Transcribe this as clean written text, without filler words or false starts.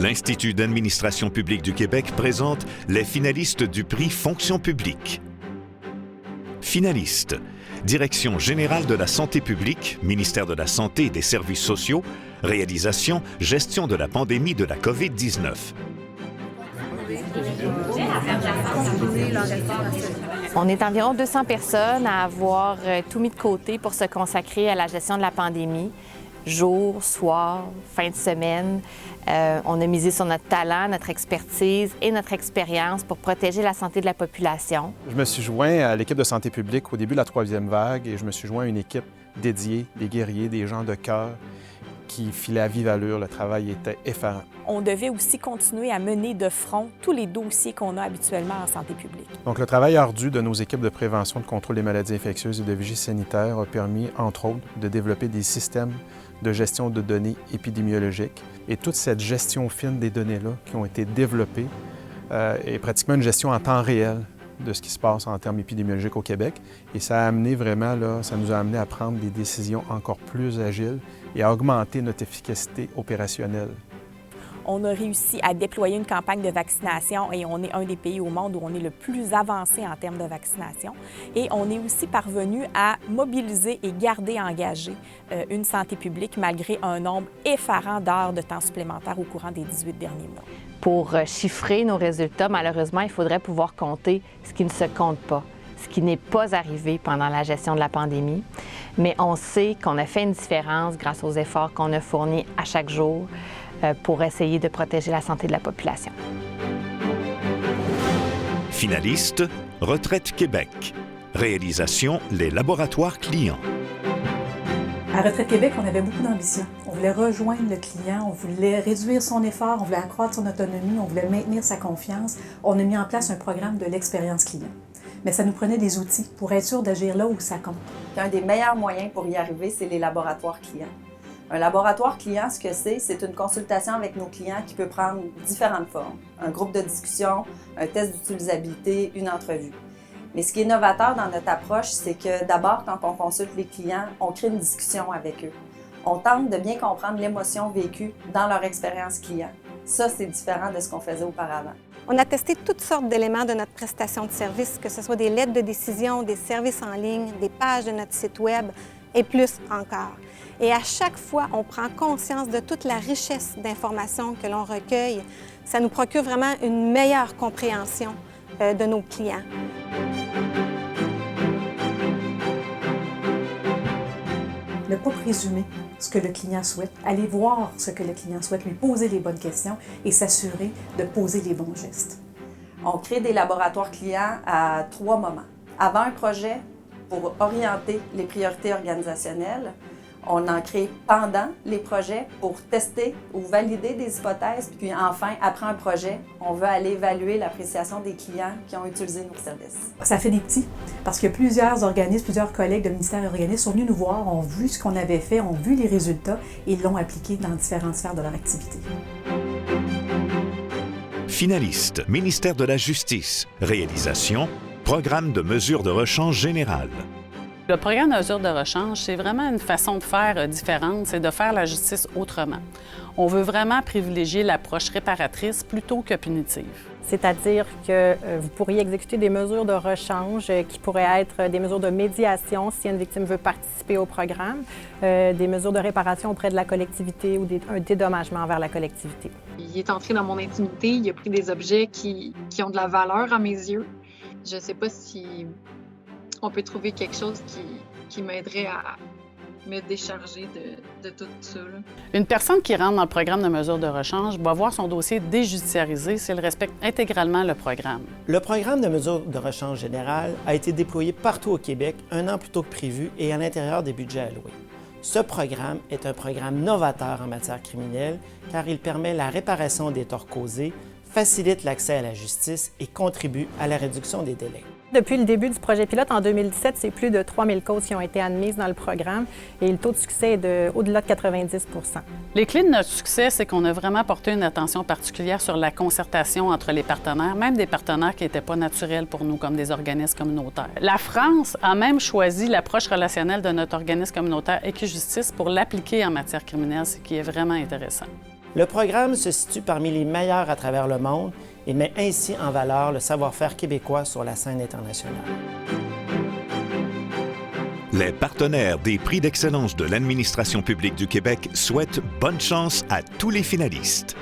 l'Institut d'administration publique du Québec présente les finalistes du prix Fonction publique. Finalistes: Direction générale de la santé publique, Ministère de la Santé et des Services sociaux, réalisation, gestion de la pandémie de la COVID-19. On est environ 200 personnes à avoir tout mis de côté pour se consacrer à la gestion de la pandémie. Jour, soir, fin de semaine. On a misé sur notre talent, notre expertise et notre expérience pour protéger la santé de la population. Je me suis joint à l'équipe de santé publique au début de la troisième vague et je me suis joint à une équipe dédiée, des guerriers, des gens de cœur qui filaient à vive allure. Le travail était effarant. On devait aussi continuer à mener de front tous les dossiers qu'on a habituellement en santé publique. Donc, le travail ardu de nos équipes de prévention, de contrôle des maladies infectieuses et de vigie sanitaire a permis, entre autres, de développer des systèmes de gestion de données épidémiologiques. Et toute cette gestion fine des données-là qui ont été développées est pratiquement une gestion en temps réel de ce qui se passe en termes épidémiologiques au Québec. Et ça a amené vraiment, ça nous a amené à prendre des décisions encore plus agiles et à augmenter notre efficacité opérationnelle. On a réussi à déployer une campagne de vaccination et on est un des pays au monde où on est le plus avancé en termes de vaccination. Et on est aussi parvenu à mobiliser et garder engagée une santé publique malgré un nombre effarant d'heures de temps supplémentaires au courant des 18 derniers mois. Pour chiffrer nos résultats, malheureusement, il faudrait pouvoir compter ce qui ne se compte pas, ce qui n'est pas arrivé pendant la gestion de la pandémie. Mais on sait qu'on a fait une différence grâce aux efforts qu'on a fournis à chaque jour pour essayer de protéger la santé de la population. Finaliste, Retraite Québec. Réalisation, les laboratoires clients. À Retraite Québec, on avait beaucoup d'ambition. On voulait rejoindre le client, on voulait réduire son effort, on voulait accroître son autonomie, on voulait maintenir sa confiance. On a mis en place un programme de l'expérience client. Mais ça nous prenait des outils pour être sûr d'agir là où ça compte. Un des meilleurs moyens pour y arriver, c'est les laboratoires clients. Un laboratoire client, ce que c'est une consultation avec nos clients qui peut prendre différentes formes. Un groupe de discussion, un test d'utilisabilité, une entrevue. Mais ce qui est novateur dans notre approche, c'est que d'abord, quand on consulte les clients, on crée une discussion avec eux. On tente de bien comprendre l'émotion vécue dans leur expérience client. Ça, c'est différent de ce qu'on faisait auparavant. On a testé toutes sortes d'éléments de notre prestation de service, que ce soit des lettres de décision, des services en ligne, des pages de notre site Web et plus encore. Et à chaque fois, on prend conscience de toute la richesse d'informations que l'on recueille. Ça nous procure vraiment une meilleure compréhension de nos clients. Ne pas présumer ce que le client souhaite, aller voir ce que le client souhaite, lui poser les bonnes questions et s'assurer de poser les bons gestes. On crée des laboratoires clients à 3 moments. Avant un projet, pour orienter les priorités organisationnelles. On en crée pendant les projets pour tester ou valider des hypothèses. Puis enfin, après un projet, on veut aller évaluer l'appréciation des clients qui ont utilisé nos services. Ça fait des petits, parce que plusieurs organismes, plusieurs collègues de ministères et organismes sont venus nous voir, ont vu ce qu'on avait fait, ont vu les résultats et l'ont appliqué dans différentes sphères de leur activité. Finaliste, Ministère de la Justice. Réalisation, Programme de mesures de rechange générale. Le programme de mesures de rechange, c'est vraiment une façon de faire différente, c'est de faire la justice autrement. On veut vraiment privilégier l'approche réparatrice plutôt que punitive. C'est-à-dire que vous pourriez exécuter des mesures de rechange qui pourraient être des mesures de médiation si une victime veut participer au programme, des mesures de réparation auprès de la collectivité ou un dédommagement envers la collectivité. Il est entré dans mon intimité, il a pris des objets qui ont de la valeur à mes yeux. Je ne sais pas si on peut trouver quelque chose qui m'aiderait à me décharger de tout ça. Là. Une personne qui rentre dans le programme de mesures de rechange va voir son dossier déjudiciarisé si elle respecte intégralement le programme. Le programme de mesures de rechange générale a été déployé partout au Québec 1 an plus tôt que prévu et à l'intérieur des budgets alloués. Ce programme est un programme novateur en matière criminelle car il permet la réparation des torts causés, facilite l'accès à la justice et contribue à la réduction des délais. Depuis le début du projet pilote, en 2017, c'est plus de 3000 causes qui ont été admises dans le programme et le taux de succès est au-delà de 90 %. Les clés de notre succès, c'est qu'on a vraiment porté une attention particulière sur la concertation entre les partenaires, même des partenaires qui n'étaient pas naturels pour nous, comme des organismes communautaires. La France a même choisi l'approche relationnelle de notre organisme communautaire Equijustice pour l'appliquer en matière criminelle, ce qui est vraiment intéressant. Le programme se situe parmi les meilleurs à travers le monde et met ainsi en valeur le savoir-faire québécois sur la scène internationale. Les partenaires des prix d'excellence de l'administration publique du Québec souhaitent bonne chance à tous les finalistes.